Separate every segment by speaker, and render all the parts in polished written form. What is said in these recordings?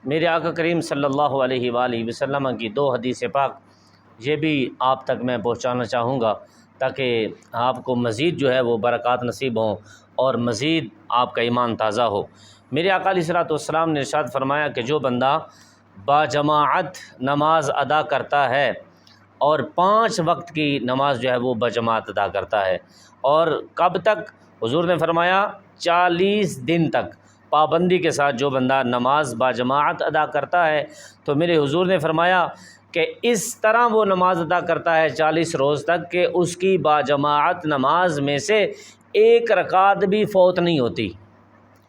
Speaker 1: میرے آقا کریم صلی اللہ علیہ وآلہ وسلم کی دو حدیث پاک یہ بھی آپ تک میں پہنچانا چاہوں گا تاکہ آپ کو مزید جو ہے وہ برکات نصیب ہوں اور مزید آپ کا ایمان تازہ ہو۔ میرے آقا علیہ الصلوۃ والسلام نے ارشاد فرمایا کہ جو بندہ باجماعت نماز ادا کرتا ہے اور 5 وقت کی نماز جو ہے وہ بجماعت ادا کرتا ہے، اور کب تک؟ حضور نے فرمایا 40 دن تک پابندی کے ساتھ جو بندہ نماز باجماعت ادا کرتا ہے، تو میرے حضور نے فرمایا کہ اس طرح وہ نماز ادا کرتا ہے 40 روز تک کہ اس کی باجماعت نماز میں سے ایک رکعت بھی فوت نہیں ہوتی،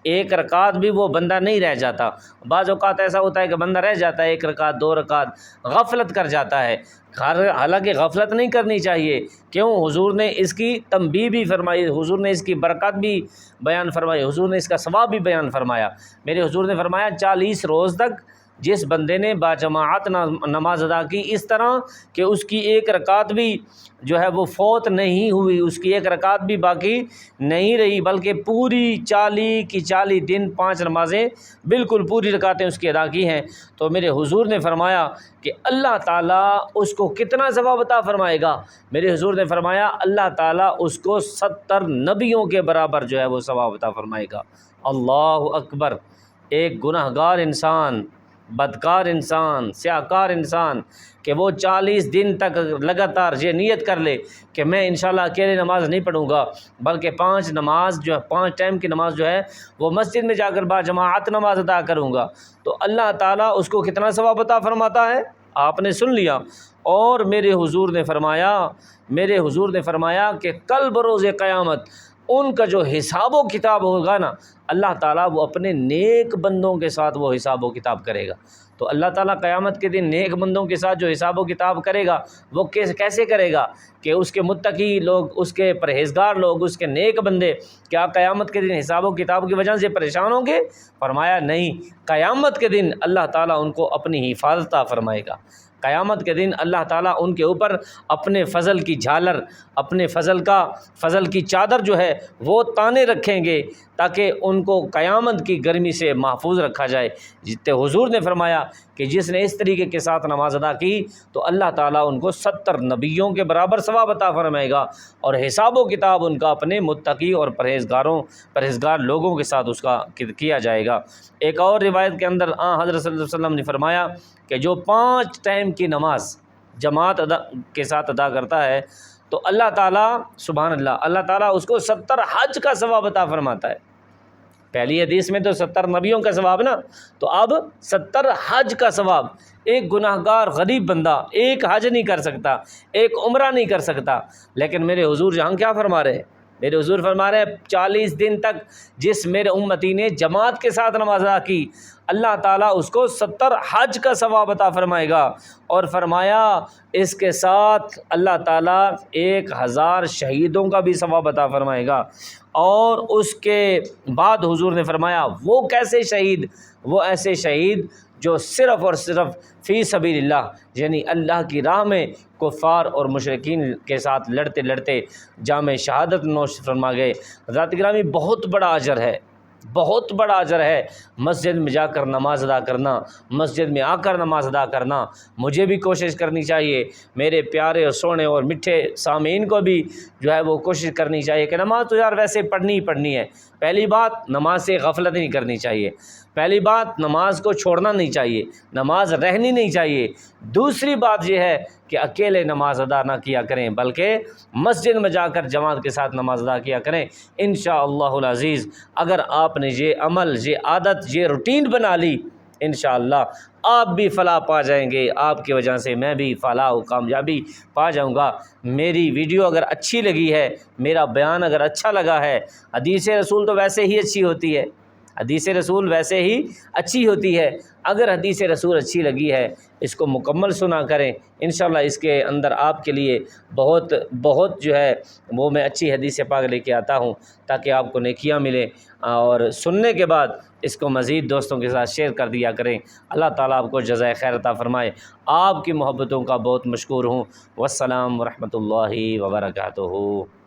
Speaker 1: ایک رکعت بھی وہ بندہ نہیں رہ جاتا۔ بعض اوقات ایسا ہوتا ہے کہ بندہ رہ جاتا ہے 1 رکعت 2 رکعت، غفلت کر جاتا ہے، حالانکہ غفلت نہیں کرنی چاہیے۔ کیوں؟ حضور نے اس کی تنبیہ بھی فرمائی، حضور نے اس کی برکت بھی بیان فرمائی، حضور نے اس کا ثواب بھی بیان فرمایا۔ میرے حضور نے فرمایا 40 روز تک جس بندے نے باجماعت نماز ادا کی اس طرح کہ اس کی ایک رکعت بھی جو ہے وہ فوت نہیں ہوئی، اس کی ایک رکعت بھی باقی نہیں رہی، بلکہ پوری 40 کی 40 دن 5 نمازیں بالکل پوری رکعتیں اس کی ادا کی ہیں، تو میرے حضور نے فرمایا کہ اللہ تعالیٰ اس کو کتنا ثواب عطا فرمائے گا؟ میرے حضور نے فرمایا اللہ تعالیٰ اس کو 70 نبیوں کے برابر جو ہے وہ ثواب عطا فرمائے گا۔ اللہ اکبر! ایک گناہ گار انسان، بدکار انسان، سیاہکار انسان کہ وہ 40 دن تک لگاتار یہ نیت کر لے کہ میں انشاءاللہ اکیلے نماز نہیں پڑھوں گا، بلکہ 5 ٹائم کی نماز جو ہے وہ مسجد میں جا کر باجماعت نماز ادا کروں گا، تو اللہ تعالیٰ اس کو کتنا ثواب عطا فرماتا ہے؟ آپ نے سن لیا۔ اور میرے حضور نے فرمایا کہ کل بروز قیامت ان کا جو حساب و کتاب ہوگا نا، اللہ تعالیٰ وہ اپنے نیک بندوں کے ساتھ وہ حساب و کتاب کرے گا۔ تو اللہ تعالیٰ قیامت کے دن نیک بندوں کے ساتھ جو حساب و کتاب کرے گا وہ کیسے کرے گا کہ اس کے متقی لوگ، اس کے پرہیزگار لوگ، اس کے نیک بندے کیا قیامت کے دن حساب و کتاب کی وجہ سے پریشان ہوں گے؟ فرمایا نہیں، قیامت کے دن اللہ تعالیٰ ان کو اپنی حفاظت فرمائے گا۔ قیامت کے دن اللہ تعالیٰ ان کے اوپر اپنے فضل کی جھالر، اپنے فضل کی چادر جو ہے وہ تانے رکھیں گے تاکہ ان کو قیامت کی گرمی سے محفوظ رکھا جائے۔ حضور نے فرمایا کہ جس نے اس طریقے کے ساتھ نماز ادا کی تو اللہ تعالیٰ ان کو 70 نبیوں کے برابر ثواب عطا فرمائے گا، اور حساب و کتاب ان کا اپنے متقی اور پرہیزگار لوگوں کے ساتھ اس کا کیا جائے گا۔ ایک اور روایت کے اندر حضرت صلی اللہ علیہ وسلم نے فرمایا کہ جو 5 ٹائم کی نماز جماعت کے ساتھ ادا کرتا ہے تو اللہ تعالیٰ سبحان اللہ، اللہ تعالیٰ اس کو 70 حج کا ثواب عطا فرماتا ہے۔ پہلی حدیث میں تو 70 نبیوں کا ثواب نا، تو اب 70 حج کا ثواب۔ ایک گناہ گار غریب بندہ ایک حج نہیں کر سکتا، ایک عمرہ نہیں کر سکتا، لیکن میرے حضور جہاں کیا فرما رہے ہیں؟ میرے حضور فرما رہے ہیں 40 دن تک جس میرے امتی نے جماعت کے ساتھ نماز ادا کی، اللہ تعالیٰ اس کو 70 حج کا ثواب عطا فرمائے گا، اور فرمایا اس کے ساتھ اللہ تعالیٰ 1000 شہیدوں کا بھی ثواب عطا فرمائے گا۔ اور اس کے بعد حضور نے فرمایا وہ کیسے شہید؟ وہ ایسے شہید جو صرف اور صرف فی سبیل اللہ، یعنی اللہ کی راہ میں کفار اور مشرکین کے ساتھ لڑتے لڑتے جام شہادت نوش فرما گئے۔ حضرات گرامی، بہت بڑا اجر ہے، بہت بڑا اجر ہے مسجد میں جا کر نماز ادا کرنا، مسجد میں آ کر نماز ادا کرنا۔ مجھے بھی کوشش کرنی چاہیے، میرے پیارے اور سونے اور میٹھے سامعین کو بھی جو ہے وہ کوشش کرنی چاہیے کہ نماز تو یار ویسے پڑھنی ہی پڑھنی ہے۔ پہلی بات، نماز سے غفلت نہیں کرنی چاہیے، پہلی بات نماز کو چھوڑنا نہیں چاہیے، نماز رہنی نہیں چاہیے۔ دوسری بات یہ ہے کہ اکیلے نماز ادا نہ کیا کریں، بلکہ مسجد میں جا کر جماعت کے ساتھ نماز ادا کیا کریں۔ انشاءاللہ العزیز اگر آپ نے یہ عمل، یہ عادت، یہ روٹین بنا لی، انشاءاللہ آپ بھی فلاح پا جائیں گے، آپ کی وجہ سے میں بھی فلاح و کامیابی پا جاؤں گا۔ میری ویڈیو اگر اچھی لگی ہے، میرا بیان اگر اچھا لگا ہے، حدیث رسول تو ویسے ہی اچھی ہوتی ہے، حدیث رسول ویسے ہی اچھی ہوتی ہے، اگر حدیث رسول اچھی لگی ہے اس کو مکمل سنا کریں، انشاءاللہ اس کے اندر آپ کے لیے بہت جو ہے وہ میں اچھی حدیث پاک لے کے آتا ہوں تاکہ آپ کو نیکیاں ملیں، اور سننے کے بعد اس کو مزید دوستوں کے ساتھ شیئر کر دیا کریں۔ اللہ تعالیٰ آپ کو جزائے خیر عطا فرمائے۔ آپ کی محبتوں کا بہت مشکور ہوں۔ والسلام ورحمۃ اللہ وبرکاتہ۔